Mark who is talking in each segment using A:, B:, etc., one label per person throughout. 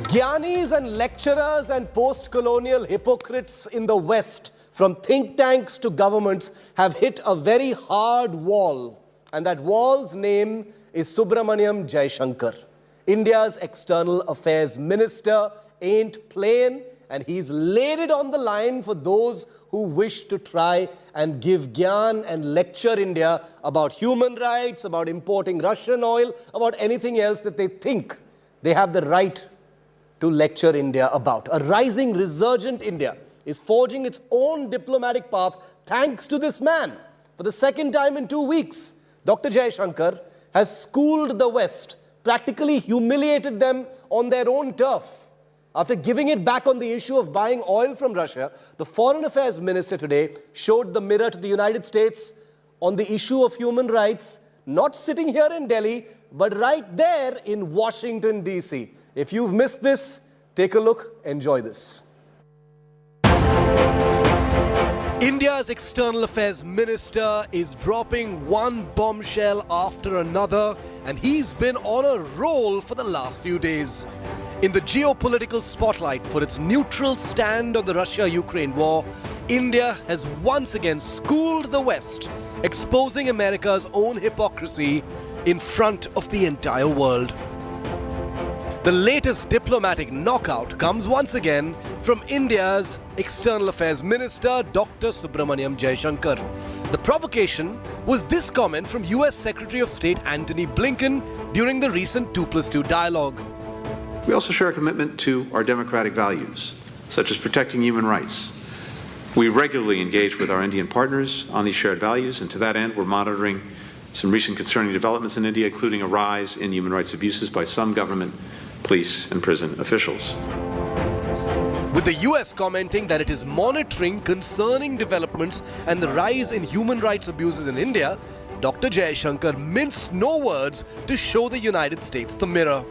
A: Gyanis and lecturers and post-colonial hypocrites in the West, from think tanks to governments, have hit a very hard wall. And that wall's name is Subramaniam Jaishankar. India's External Affairs Minister ain't plain, and he's laid it on the line for those who wish to try and give GYAAN and lecture India about human rights, about importing Russian oil, about anything else that they think they have the right to lecture India about. A rising, resurgent India is forging its own diplomatic path thanks to this man. For the second time in 2 weeks, Dr. Jaishankar has schooled the West, practically humiliated them on their own turf. After giving it back on the issue of buying oil from Russia, the Foreign Affairs Minister today showed the mirror to the United States on the issue of human rights, not sitting here in Delhi, but right there in Washington, D.C. If you've missed this, take a look, enjoy this. India's External Affairs Minister is dropping one bombshell after another, and he's been on a roll for the last few days. In the geopolitical spotlight for its neutral stand on the Russia-Ukraine war, India has once again schooled the West, exposing America's own hypocrisy in front of the entire world. The latest diplomatic knockout comes once again from India's External Affairs Minister, Dr. Subramaniam Jaishankar. The provocation was this comment from US Secretary of State Antony Blinken during the recent 2+2 dialogue.
B: We also share a commitment to our democratic values, such as protecting human rights. We regularly engage with our Indian partners on these shared values, and to that end, we're monitoring some recent concerning developments in India, including a rise in human rights abuses by some government, police, and prison officials.
A: With the US commenting that it is monitoring concerning developments and the rise in human rights abuses in India, Dr. Jaishankar minced no words to show the United States the mirror.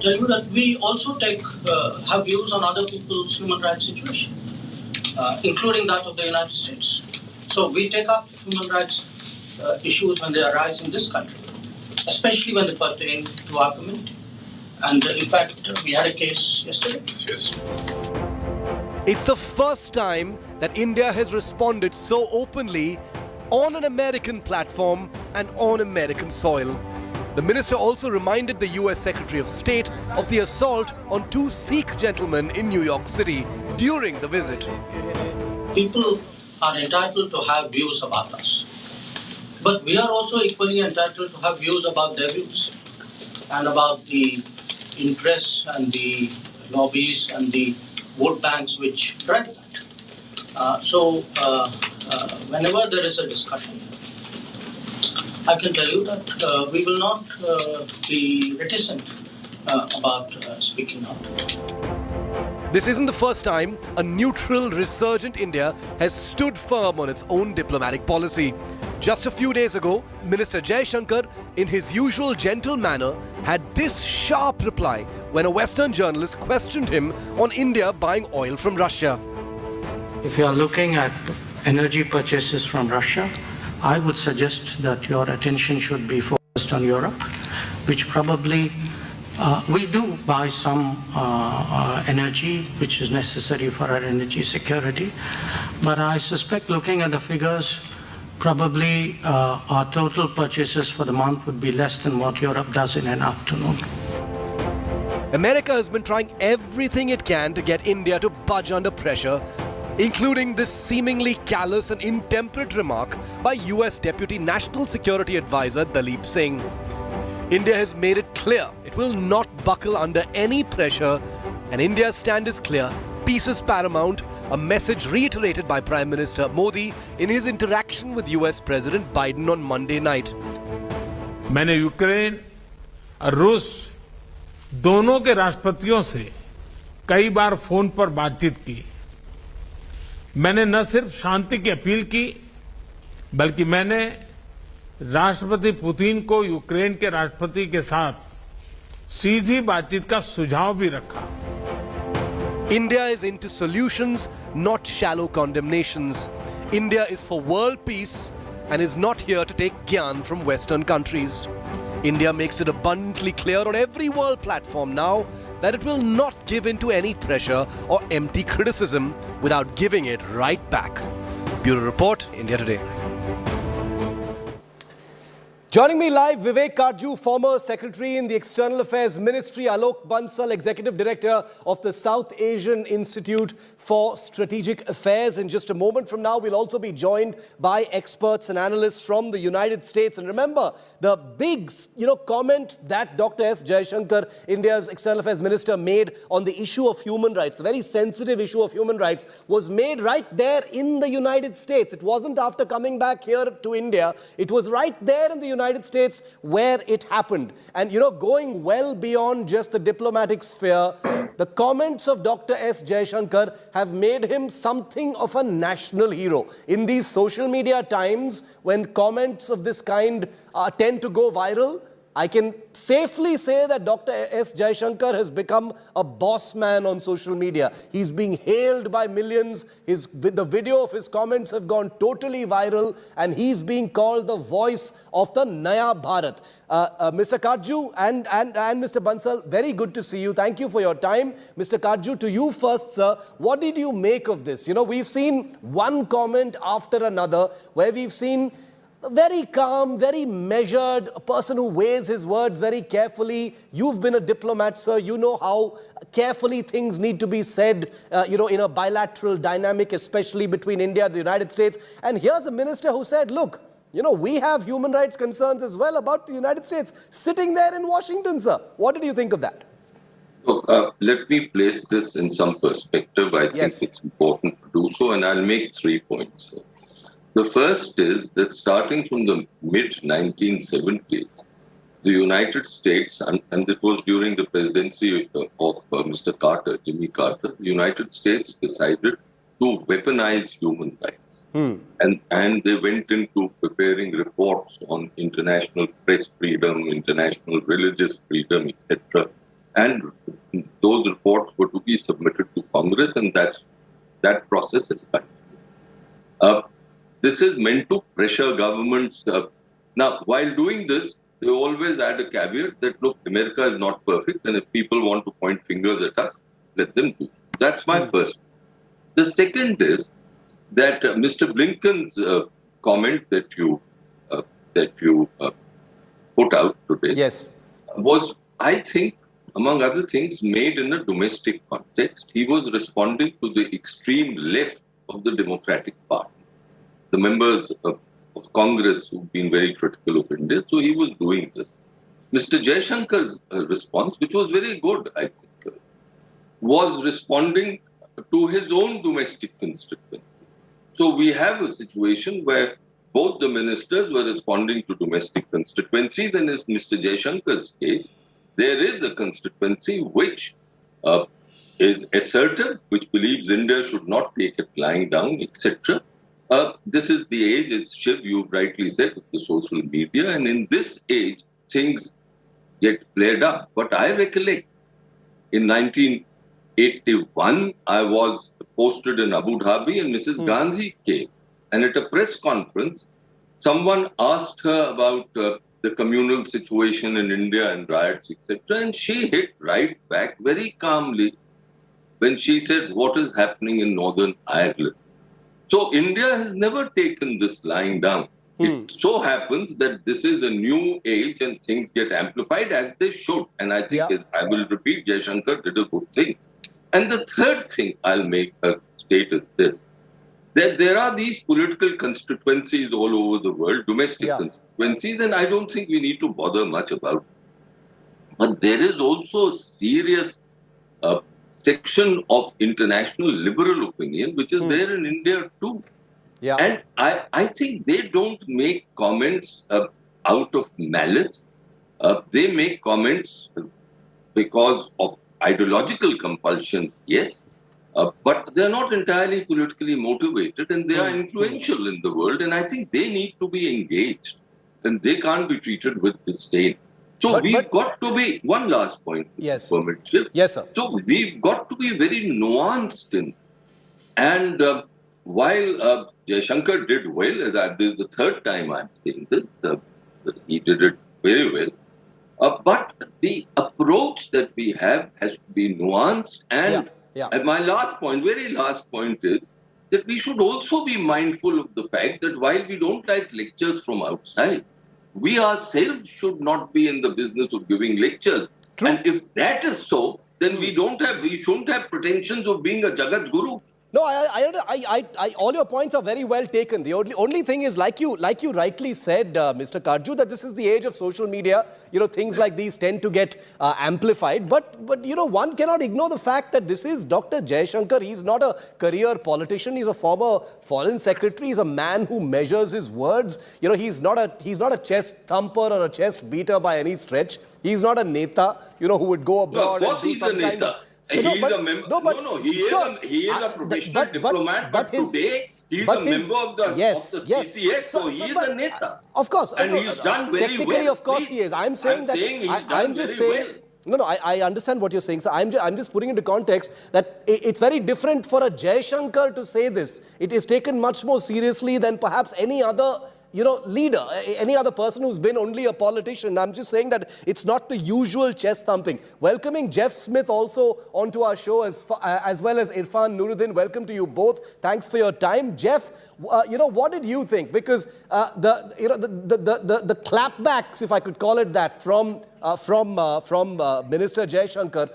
C: Tell you that we also have views on other people's human rights situation, including that of the United States. So we take up human rights issues when they arise in this country, especially when they pertain to our community. And in fact, we had a case yesterday. Yes.
A: It's the first time that India has responded so openly on an American platform and on American soil. The minister also reminded the US Secretary of State of the assault on 2 Sikh gentlemen in New York City during the visit.
C: People are entitled to have views about us, but we are also equally entitled to have views about their views and about the interests and the lobbies and the vote banks which drive that. Whenever there is a discussion, I can tell you that we will not be reticent about speaking out.
A: This isn't the first time a neutral, resurgent India has stood firm on its own diplomatic policy. Just a few days ago, Minister Jaishankar, in his usual gentle manner, had this sharp reply when a Western journalist questioned him on India buying oil from Russia.
D: If you are looking at energy purchases from Russia, I would suggest that your attention should be focused on Europe, which probably we do buy some energy which is necessary for our energy security, but I suspect, looking at the figures, probably our total purchases for the month would be less than what Europe does in an afternoon.
A: America has been trying everything it can to get India to budge under pressure, including this seemingly callous and intemperate remark by US Deputy National Security Advisor Dalip Singh. India has made it clear it will not buckle under any pressure, and India's stand is clear. Peace is paramount, a message reiterated by Prime Minister Modi in his interaction with US President Biden on Monday night.
E: मैंने Ukraine और रूस दोनों के राष्ट्रपतियों से कई बार phone पर बातचीत की। मैंने न सिर्फ शांति की अपील की, बल्कि मैंने राष्ट्रपति पुतिन को यूक्रेन के राष्ट्रपति के साथ सीधी बातचीत का सुझाव भी रखा।
A: India is into solutions, not shallow condemnations. India is for world peace and is not here to take GYAAN from Western countries. India makes it abundantly clear on every world platform now that it will not give in to any pressure or empty criticism without giving it right back. Bureau Report, India Today. Joining me live, Vivek Karju, former Secretary in the External Affairs Ministry, Alok Bansal, Executive Director of the South Asian Institute for Strategic Affairs. In just a moment from now, we'll also be joined by experts and analysts from the United States. And remember, the big, comment that Dr. S Jaishankar, India's External Affairs Minister, made on the issue of human rights, the very sensitive issue of human rights, was made right there in the United States. It wasn't after coming back here to India. It was right there in the United States where it happened. And going well beyond just the diplomatic sphere, the comments of Dr. S Jaishankar have made him something of a national hero. In these social media times, when comments of this kind tend to go viral, I can safely say that Dr. S Jaishankar has become a boss man on social media. He's being hailed by millions. The video of his comments have gone totally viral, and he's being called the voice of the Naya Bharat. Mr. Karju and Mr. Bansal, very good to see you. Thank you for your time. Mr. Karju, to you first, sir. What did you make of this? We've seen one comment after another where we've seen very calm, very measured, a person who weighs his words very carefully. You've been a diplomat, sir. You know how carefully things need to be said, in a bilateral dynamic, especially between India and the United States. And here's a minister who said, look, we have human rights concerns as well about the United States sitting there in Washington, sir. What did you think of that?
F: Look, let me place this in some perspective. I think it's important to do so, and I'll make 3 points. The first is that starting from the mid-1970s, the United States, and it was during the presidency of Mr. Carter, Jimmy Carter, the United States decided to weaponize human rights. And they went into preparing reports on international press freedom, international religious freedom, etc. And those reports were to be submitted to Congress, and that process is continued. This is meant to pressure governments. Now, while doing this, they always add a caveat that, look, America is not perfect, and if people want to point fingers at us, let them do. That's my first. The second is that Mr. Blinken's comment that you put out today was, I think, among other things, made in a domestic context. He was responding to the extreme left of the Democratic Party, the members of Congress who've been very critical of India. So he was doing this. Mr. Jaishankar's response, which was very good, I think, was responding to his own domestic constituency. So we have a situation where both the ministers were responding to domestic constituencies, and in Mr. Jaishankar's case, there is a constituency which is assertive, which believes India should not take it lying down, etc. This is the age, as Shiv, you rightly said, of the social media. And in this age, things get flared up. But I recollect in 1981, I was posted in Abu Dhabi and Mrs. Gandhi came. And at a press conference, someone asked her about the communal situation in India and riots, etc. And she hit right back very calmly when she said, what is happening in Northern Ireland? So India has never taken this lying down. It so happens that this is a new age and things get amplified as they should. And I think, I will repeat, Jaishankar did a good thing. And the third thing I'll make a state is this, that there are these political constituencies all over the world, domestic constituencies, and I don't think we need to bother much about it. But there is also a serious section of international liberal opinion, which is there in India too. And I think they don't make comments out of malice. They make comments because of ideological compulsions, yes, but they're not entirely politically motivated, and they are influential in the world, and I think they need to be engaged, and they can't be treated with disdain. So we've got to be, one last point,
A: yes, sir.
F: So we've got to be very nuanced in, and while Jaishankar did well, this is the third time I'm saying this, he did it very well. But the approach that we have has to be nuanced. And my last point, very last point is that we should also be mindful of the fact that while we don't like lectures from outside, we ourselves should not be in the business of giving lectures. True. And if that is so, then we shouldn't have pretensions of being a Jagat Guru.
A: No, all your points are very well taken. The only thing is, like you rightly said, Mr. Karju, that this is the age of social media. Things like these tend to get amplified. But one cannot ignore the fact that this is Dr. Jaishankar. He's not a career politician. He's a former foreign secretary. He's a man who measures his words. He's not a chest thumper or a chest beater by any stretch. He's not a neta, who would go abroad and do some kind of...
F: He is a professional diplomat, but today he is a member of the CCS, so he is a neta.
A: Of course.
F: And he's done very well.
A: Technically, of course he is. I'm saying I'm just saying... No, I understand what you're saying. So I'm just putting into context that it's very different for a Jaishankar to say this. It is taken much more seriously than perhaps any other leader, any other person who's been only a politician. I'm just saying that it's not the usual chest thumping. Welcoming Jeff Smith also onto our show as well as Irfan Nuruddin. Welcome to you both. Thanks for your time. Jeff, what did you think? Because the clapbacks, if I could call it that, from Minister Jaishankar,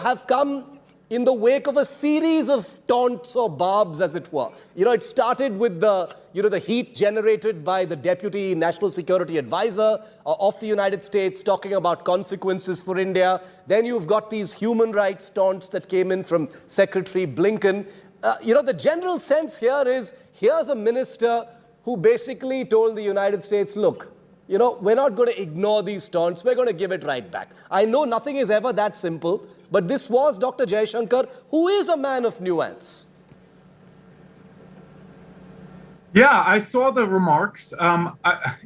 A: have come in the wake of a series of taunts or barbs, as it were. It started with the heat generated by the Deputy National Security Advisor of the United States talking about consequences for India. Then you've got these human rights taunts that came in from Secretary Blinken. The general sense here is, here's a minister who basically told the United States, look, we're not going to ignore these taunts. We're going to give it right back. I know nothing is ever that simple, but this was Dr. Jaishankar, who is a man of nuance.
G: Yeah, I saw the remarks. I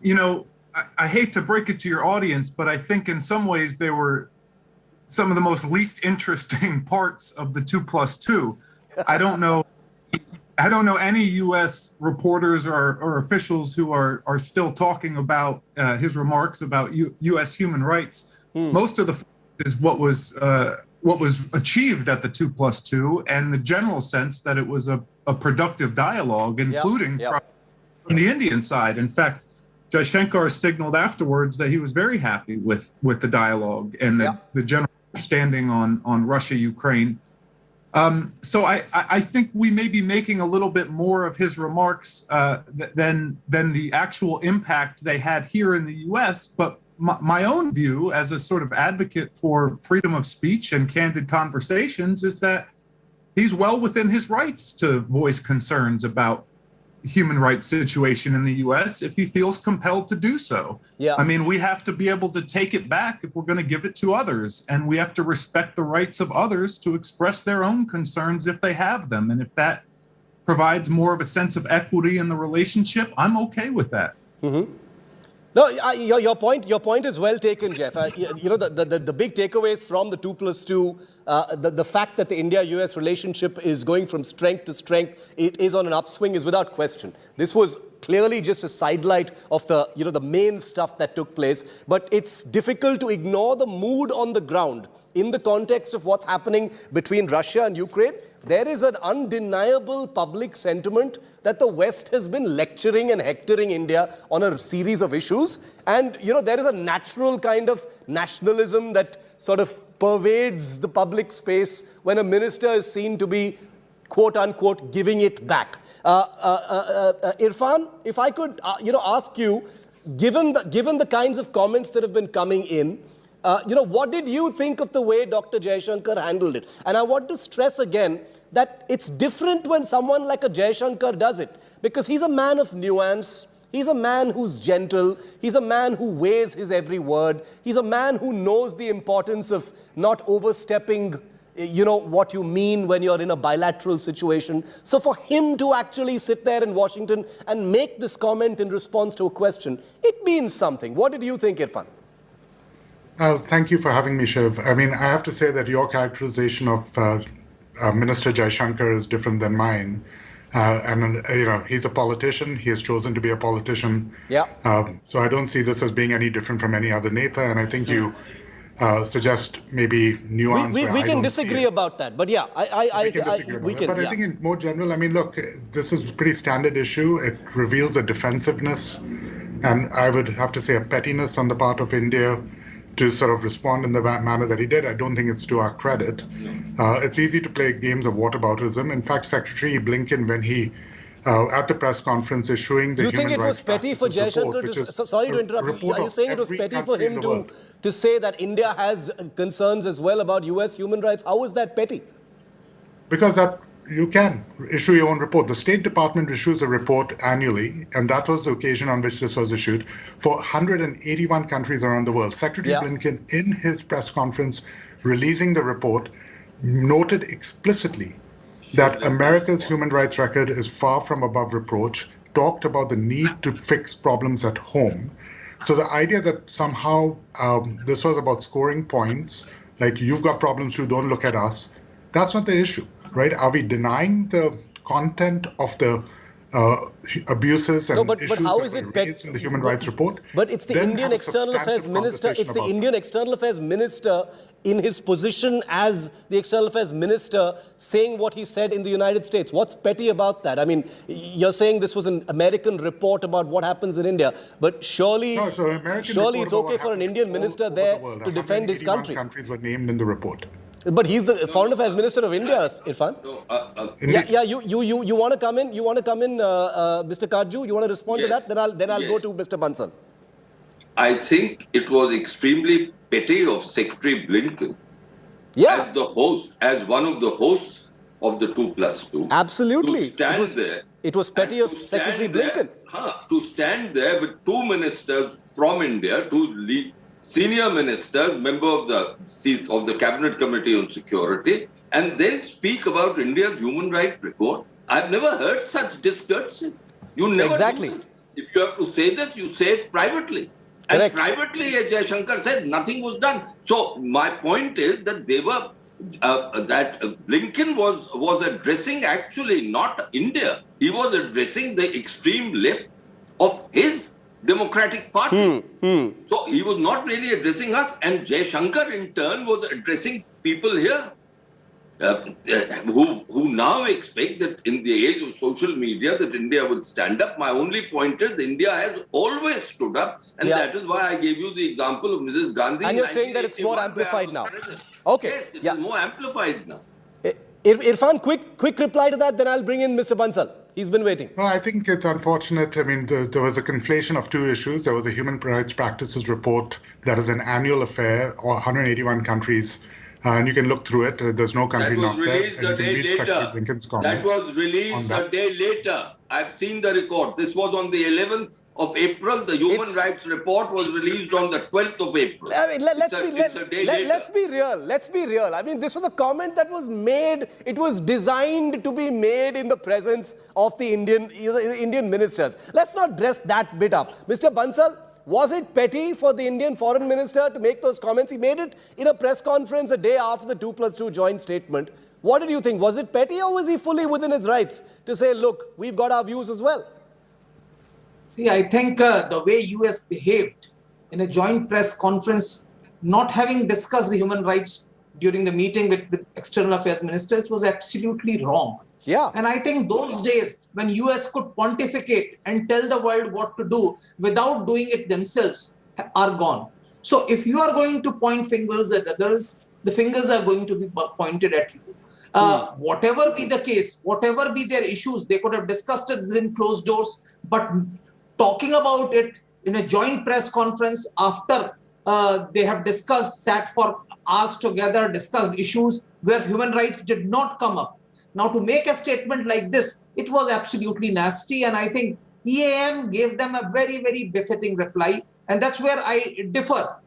G: hate to break it to your audience, but I think in some ways they were some of the most least interesting parts of the 2+2. I don't know any U.S. reporters or officials who are still talking about his remarks about U.S. human rights. Most of the is what was achieved at the 2+2, and the general sense that it was a productive dialogue, including from the Indian side. In fact, Jaishankar signaled afterwards that he was very happy with the dialogue and the general understanding on Russia-Ukraine. So I think we may be making a little bit more of his remarks than the actual impact they had here in the U.S. But my own view as a sort of advocate for freedom of speech and candid conversations is that he's well within his rights to voice concerns about human rights situation in the U.S. if he feels compelled to do so. I mean, we have to be able to take it back if we're going to give it to others, and we have to respect the rights of others to express their own concerns if they have them. And if that provides more of a sense of equity in the relationship, I'm okay with that.
A: No, your point is well taken, Jeff. The big takeaways from the 2+2, the fact that the India-US relationship is going from strength to strength, it is on an upswing, is without question. This was clearly just a sidelight of the main stuff that took place. But it's difficult to ignore the mood on the ground in the context of what's happening between Russia and Ukraine. There is an undeniable public sentiment that the West has been lecturing and hectoring India on a series of issues. And, there is a natural kind of nationalism that sort of pervades the public space when a minister is seen to be, quote unquote, giving it back. Irfan, if I could, ask you, given the kinds of comments that have been coming in, what did you think of the way Dr. Jaishankar handled it? And I want to stress again that it's different when someone like a Jaishankar does it, because he's a man of nuance. He's a man who's gentle. He's a man who weighs his every word. He's a man who knows the importance of not overstepping, what you mean when you're in a bilateral situation. So for him to actually sit there in Washington and make this comment in response to a question, it means something. What did you think, Irfan?
H: Thank you for having me, Shiv. I mean, I have to say that your characterization of Minister Jaishankar is different than mine. He's a politician. He has chosen to be a politician.
A: Yeah.
H: So I don't see this as being any different from any other Neta. And I think you suggest maybe nuance.
A: We can disagree about that, but yeah,
H: we can. But I think in more general, I mean, look, this is a pretty standard issue. It reveals a defensiveness, and I would have to say a pettiness on the part of India to sort of respond in the manner that he did. I don't think it's to our credit. It's easy to play games of whataboutism. In fact, Secretary Blinken, when he at the press conference issuing the human rights practices report,
A: you think it was petty for Jaishankar sorry to interrupt you, are you saying it was petty for him to say that India has concerns as well about US human rights? How is that petty?
H: Because that you can issue your own report. The State Department issues a report annually, and that was the occasion on which this was issued for 181 countries around the world. Secretary Blinken, in his press conference releasing the report, noted explicitly that America's human rights record is far from above reproach, talked about the need to fix problems at home. So the idea that somehow this was about scoring points, like you've got problems too, don't look at us, that's not the issue, right? Are we denying the content of the abuses and issues that were raised in the human rights report?
A: But it's the Indian External Affairs Minister. It's the Indian External Affairs Minister in his position as the External Affairs Minister saying what he said in the United States. What's petty about that? I mean, you're saying this was an American report about what happens in India, but surely it's okay for an Indian minister there to defend his country.
H: Countries were named in the report.
A: But he's the Foreign Affairs Minister of India, Irfan. You want to come in? You want to come in, Mr. Kajju? You want to respond to that? Then I'll go to Mr. Bansal.
F: I think it was extremely petty of Secretary Blinken as the host, as one of the hosts of the 2+2.
A: Absolutely.
F: To stand there.
A: It was petty of Secretary Blinken.
F: To stand there with two ministers from India, two senior ministers, member of the Cabinet Committee on Security, and then speak about India's human rights record. I've never heard such discourtesy. You never do this. If you have to say this, you say it privately.
A: Correct.
F: And privately, as Jaishankar said, nothing was done. So my point is that they were that Blinken was addressing actually not India. He was addressing the extreme left of his Democratic Party. So he was not really addressing us, and Jaishankar in turn was addressing people here who now expect that in the age of social media that India will stand up. My only point is India has always stood up, and that is why I gave you the example of Mrs. Gandhi.
A: And you're saying that it's more amplified now. Okay.
F: Yes, it's more amplified now.
A: Irfan, quick reply to that, then I'll bring in Mr. Bansal. He's been waiting.
H: Well, I think it's unfortunate. I mean, there was a conflation of two issues. There was a human rights practices report that is an annual affair, 181 countries. And you can look through it. There's no country not there. And you can read Secretary Blinken's comments.
F: That was released a day later. I've seen the record. This was on the 11th of April. The human rights report was released on the 12th of April.
A: I mean, let's be real. Let's be real. I mean, this was a comment that was made. It was designed to be made in the presence of the Indian ministers. Let's not dress that bit up. Mr. Bansal, was it petty for the Indian foreign minister to make those comments? He made it in a press conference a day after the 2+2 joint statement. What did you think? Was it petty, or was he fully within his rights to say, look, we've got our views as well?
I: See, I think the way US behaved in a joint press conference, not having discussed the human rights during the meeting with external affairs ministers, was absolutely wrong.
A: Yeah.
I: And I think those days when US could pontificate and tell the world what to do without doing it themselves are gone. So if you are going to point fingers at others, the fingers are going to be pointed at you. Whatever be the case, whatever be their issues, they could have discussed it within closed doors, but talking about it in a joint press conference after they have sat for hours together, discussed issues where human rights did not come up. Now, to make a statement like this, it was absolutely nasty, and I think EAM gave them a very, very befitting reply, and that's where I differ.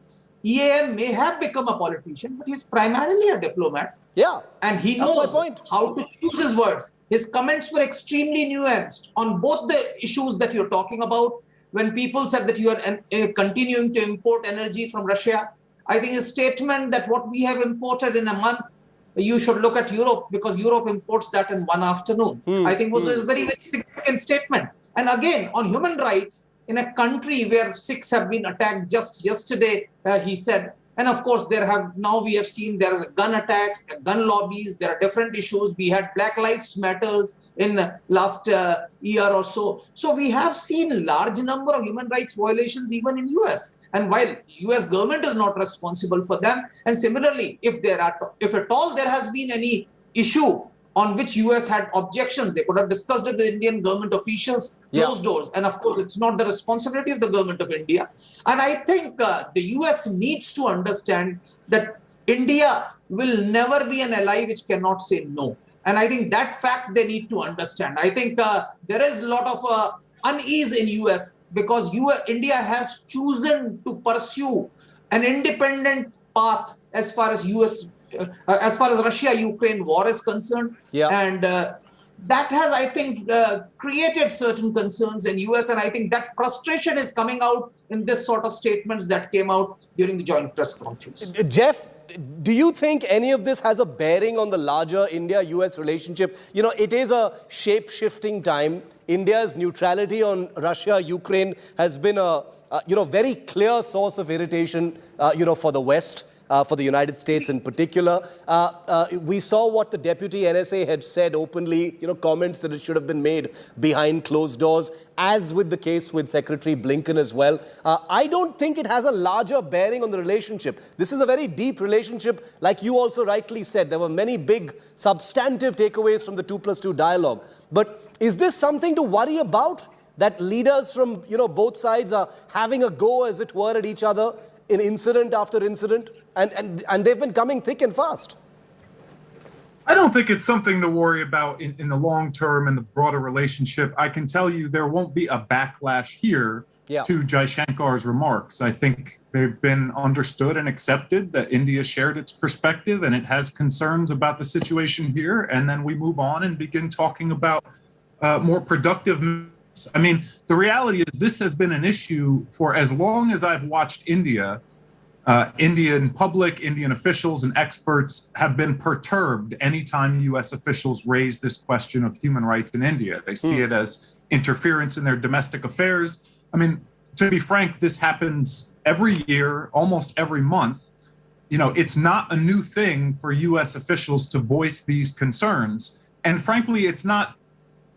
I: EAM may have become a politician, but he's primarily a diplomat.
A: Yeah.
I: And he knows how to choose his words. His comments were extremely nuanced on both the issues that you're talking about. When people said that you are continuing to import energy from Russia, I think a statement that what we have imported in a month you should look at Europe because Europe imports that in one afternoon. I think was a very, very significant statement. And again, on human rights, in a country where 6 have been attacked just yesterday, he said, and of course, we have seen there is a gun attacks, gun lobbies, there are different issues. We had Black Lives Matters in last year or so. So we have seen large number of human rights violations even in US. And while US government is not responsible for them, and similarly, if at all there has been any issue on which US had objections, they could have discussed it with the Indian government officials, closed doors. And of course, it's not the responsibility of the government of India. And I think the US needs to understand that India will never be an ally which cannot say no. And I think that fact they need to understand. I think there is a lot of unease in US because India has chosen to pursue an independent path as far as Russia-Ukraine war is concerned. And that has, I think, created certain concerns in US. And I think that frustration is coming out in this sort of statements that came out during the joint press conference.
A: Jeff, do you think any of this has a bearing on the larger India-US relationship? You know, it is a shape-shifting time. India's neutrality on Russia-Ukraine has been a very clear source of irritation, for the West. For the United States in particular. We saw what the deputy NSA had said openly, comments that it should have been made behind closed doors, as with the case with Secretary Blinken as well. I don't think it has a larger bearing on the relationship. This is a very deep relationship, like you also rightly said. There were many big substantive takeaways from the 2+2 dialogue. But is this something to worry about, that leaders from both sides are having a go, as it were, at each other in incident after incident? And they've been coming thick and fast.
G: I don't think it's something to worry about in the long term and the broader relationship. I can tell you there won't be a backlash here to Jaishankar's remarks. I think they've been understood and accepted that India shared its perspective and it has concerns about the situation here. And then we move on and begin talking about more productive. I mean, the reality is this has been an issue for as long as I've watched India. Indian public, Indian officials and experts have been perturbed anytime U.S. officials raise this question of human rights in India. They see it as interference in their domestic affairs. I mean, to be frank, this happens every year, almost every month. It's not a new thing for U.S. officials to voice these concerns. And frankly, it's not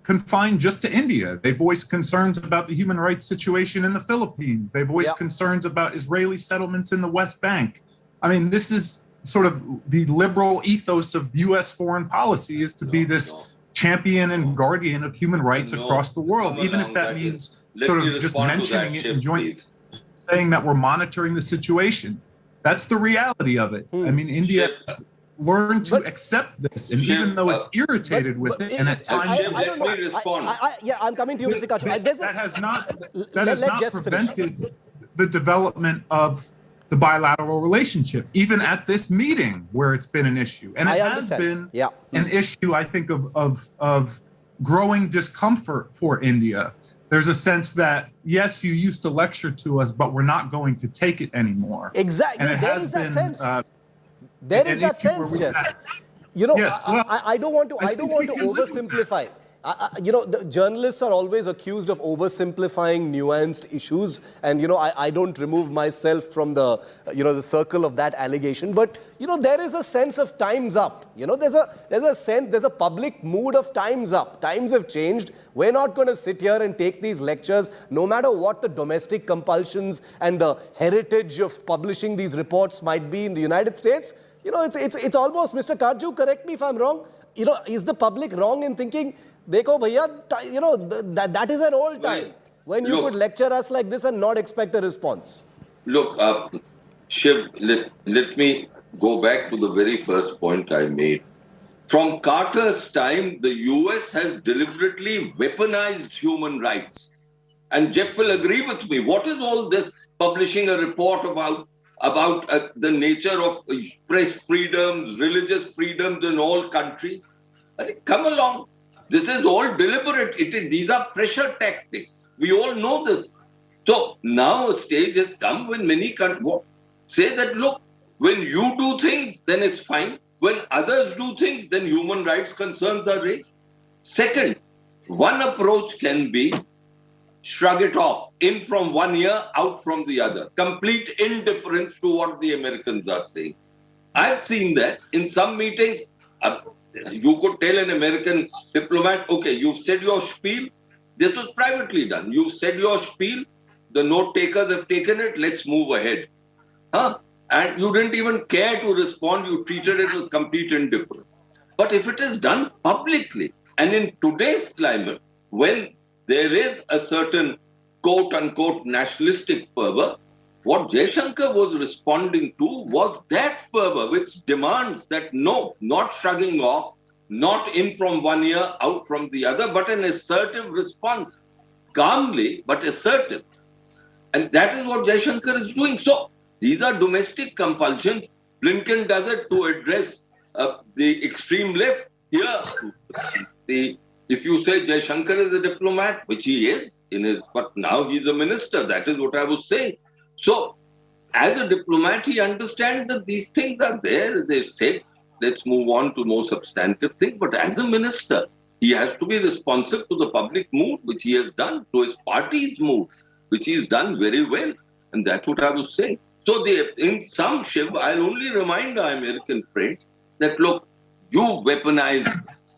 G: confined just to India. They voiced concerns about the human rights situation in the Philippines. They voiced concerns about Israeli settlements in the West Bank. I mean, this is sort of the liberal ethos of U.S. foreign policy, is to be this champion and guardian of human rights across the world, even if that means sort of just mentioning it in joint, saying that we're monitoring the situation. That's the reality of it. I mean, India learn to accept this, and even though it's irritated with it, and at times
A: I'm coming to you, Mr. Kachu.
G: That has not prevented the development of the bilateral relationship, even at this meeting where it's been an issue, and it has been an issue, I think, of growing discomfort for India. There's a sense that, yes, you used to lecture to us, but we're not going to take it anymore.
A: Exactly,
G: and it has been.
A: There is that sense, Jeff. I don't want to oversimplify. The journalists are always accused of oversimplifying nuanced issues, and I don't remove myself from the the circle of that allegation. But there is a sense of time's up. There's a public mood of time's up. Times have changed. We're not going to sit here and take these lectures, no matter what the domestic compulsions and the heritage of publishing these reports might be in the United States. It's almost, Mr. Kachu, correct me if I'm wrong. Is the public wrong in thinking, Dekho bhaiya, that is an old time when you could lecture us like this and not expect a response?
F: Look, Shiv, let me go back to the very first point I made. From Carter's time, the US has deliberately weaponized human rights. And Jeff will agree with me. What is all this publishing a report about the nature of press freedoms, religious freedoms in all countries? I think, come along. This is all deliberate. These are pressure tactics. We all know this. So now a stage has come when many countries say that, look, when you do things, then it's fine. When others do things, then human rights concerns are raised. Second, one approach can be shrug it off, in from one ear, out from the other. Complete indifference to what the Americans are saying. I've seen that in some meetings. You could tell an American diplomat, okay, you've said your spiel. This was privately done. You've said your spiel. The note takers have taken it. Let's move ahead. And you didn't even care to respond. You treated it with complete indifference. But if it is done publicly, and in today's climate, when there is a certain quote-unquote nationalistic fervor, what Jaishankar was responding to was that fervor which demands that no, not shrugging off, not in from one ear, out from the other, but an assertive response. Calmly, but assertive. And that is what Jaishankar is doing. So these are domestic compulsions. Blinken does it to address the extreme left. Here, if you say Jaishankar is a diplomat, which he is, but now he's a minister, that is what I was saying. So, as a diplomat, he understands that these things are there. They said, let's move on to more substantive things. But as a minister, he has to be responsive to the public mood, which he has done, to his party's mood, which he's done very well. And that's what I was saying. So, in some shiv, I'll only remind our American friends that, look, you weaponize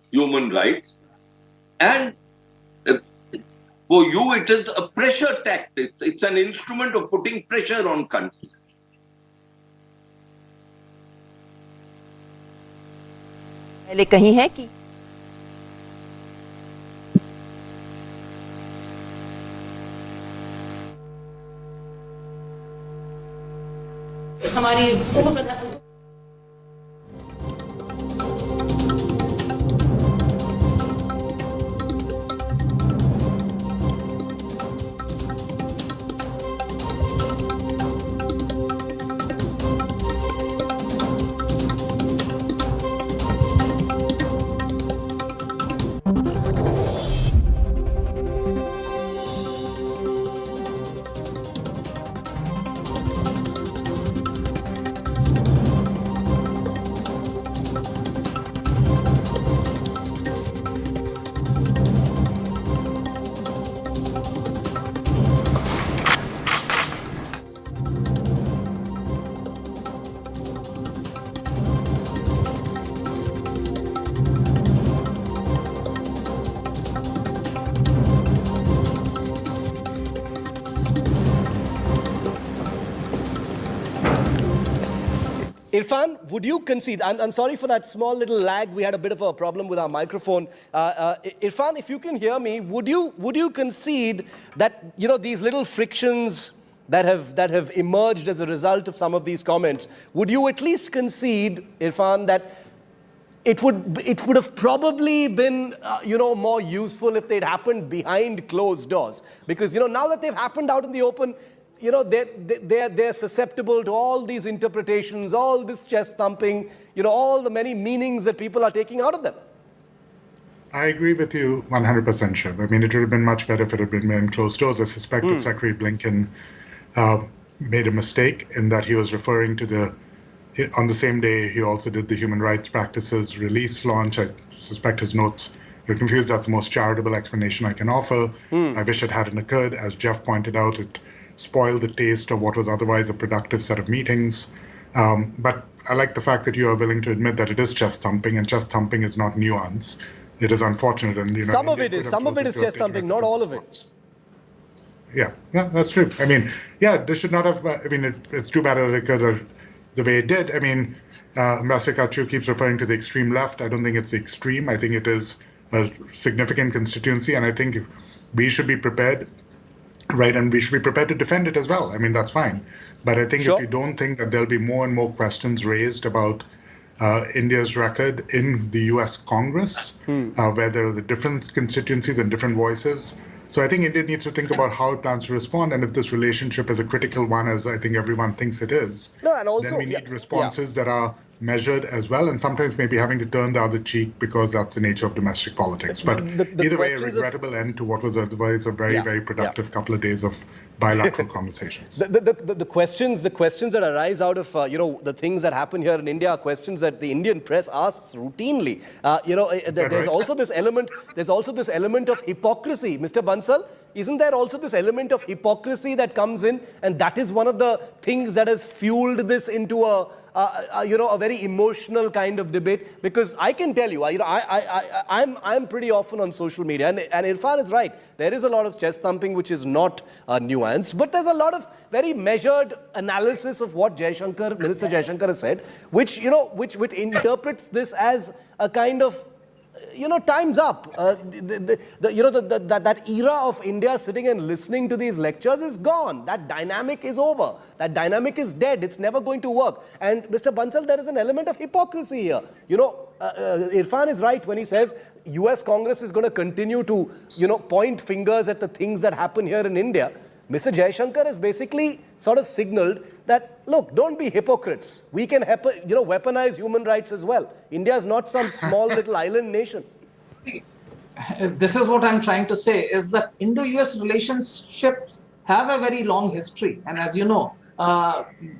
F: human rights, and for you, it is a pressure tactic. It's an instrument of putting pressure on countries.
J: पहले कहीं है कि
K: हमारी उप प्रधान
A: Irfan, would you concede? I'm sorry for that small little lag. We had a bit of a problem with our microphone. Irfan, if you can hear me, would you concede that these little frictions that have emerged as a result of some of these comments, would you at least concede, Irfan, that it would have probably been more useful if they'd happened behind closed doors? Because now that they've happened out in the open, they're susceptible to all these interpretations, all this chest thumping, all the many meanings that people are taking out of them.
H: I agree with you 100%, Shiv. I mean, it would have been much better if it had been behind closed doors. I suspect that Secretary Blinken made a mistake in that he was referring to on the same day he also did the human rights practices release launch. I suspect his notes were confused. That's the most charitable explanation I can offer. I wish it hadn't occurred. As Jeff pointed out, it spoiled the taste of what was otherwise a productive set of meetings. But I like the fact that you are willing to admit that it is chest thumping, and chest thumping is not nuance. It is unfortunate. And
A: some of it is chest thumping, not all of it.
H: Yeah, that's true. I mean, this should not have, it's too bad that it occurred the way it did. I mean, Ambassador Kachu keeps referring to the extreme left. I don't think it's extreme. I think it is a significant constituency, and I think we should be prepared. Right, and we should be prepared to defend it as well. I mean, that's fine. But I think if you don't think that there'll be more and more questions raised about India's record in the US Congress, where there are the different constituencies and different voices. So I think India needs to think about how it plans to respond. And if this relationship is a critical one, as I think everyone thinks it is, then we need responses that are measured as well, and sometimes maybe having to turn the other cheek because that's the nature of domestic politics. But either way, a regrettable end to what was otherwise a very, very productive couple of days of bilateral conversations.
A: The questions that arise out of the things that happen here in India are questions that the Indian press asks routinely. There's also this element. There's also this element of hypocrisy, Mr. Bansal. Isn't there also this element of hypocrisy that comes in, and that is one of the things that has fueled this into a very emotional kind of debate? Because I can tell you, I'm pretty often on social media, and Irfan is right. There is a lot of chest thumping which is not nuanced, but there's a lot of very measured analysis of what Minister Jaishankar has said, which interprets this as a kind of time's up. That era of India sitting and listening to these lectures is gone. That dynamic is over. That dynamic is dead. It's never going to work. And Mr. Bansal, there is an element of hypocrisy here. Irfan is right when he says US Congress is going to continue to, point fingers at the things that happen here in India. Mr. Jaishankar has basically sort of signaled that, look, don't be hypocrites. We can, weaponize human rights as well. India is not some small little island nation.
I: This is what I'm trying to say, is that Indo-US relationships have a very long history. And as you know,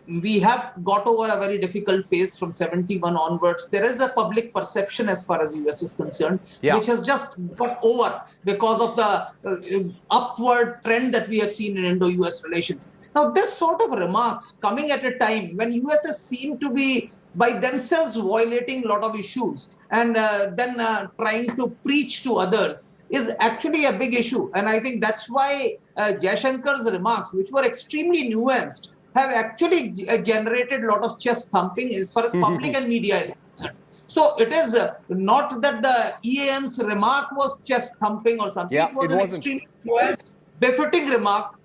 I: we have got over a very difficult phase from 71 onwards. There is a public perception as far as US is concerned, which has just got over because of the upward trend that we have seen in Indo-US relations. Now, this sort of remarks coming at a time when US is seen to be by themselves violating a lot of issues and then trying to preach to others is actually a big issue. And I think that's why Jaishankar's remarks, which were extremely nuanced, have actually generated a lot of chest thumping as far as public and media is concerned. So it is not that the EAM's remark was chest thumping or something. It was an extremely nuanced, befitting remark,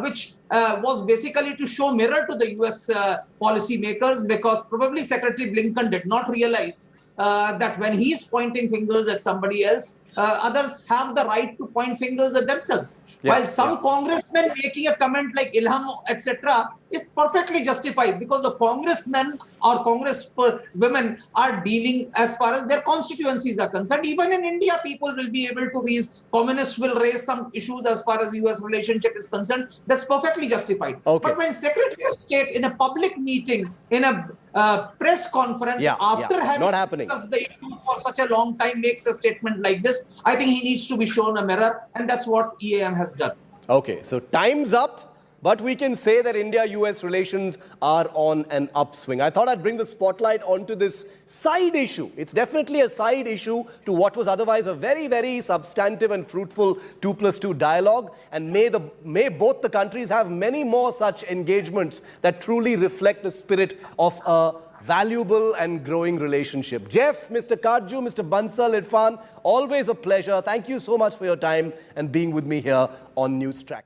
I: which was basically to show mirror to the US policymakers, because probably Secretary Blinken did not realize that when he's pointing fingers at somebody else, others have the right to point fingers at themselves. While some congressmen making a comment like Ilham, etc., is perfectly justified, because the congressmen or congresswomen are dealing as far as their constituencies are concerned. Even in India, people will be able to raise, communists will raise some issues as far as US relationship is concerned. That's perfectly justified. But when Secretary of State in a public meeting, in a press conference, after having discussed the issue for such a long time, makes a statement like this, I think he needs to be shown a mirror, and that's what EAM has done. Okay, so time's up. But we can say that India-US relations are on an upswing. I thought I'd bring the spotlight onto this side issue. It's definitely a side issue to what was otherwise a very, very substantive and fruitful 2+2 dialogue. And may both the countries have many more such engagements that truly reflect the spirit of a valuable and growing relationship. Jeff, Mr. Karju, Mr. Bansal, Irfan, always a pleasure. Thank you so much for your time and being with me here on Newstrack.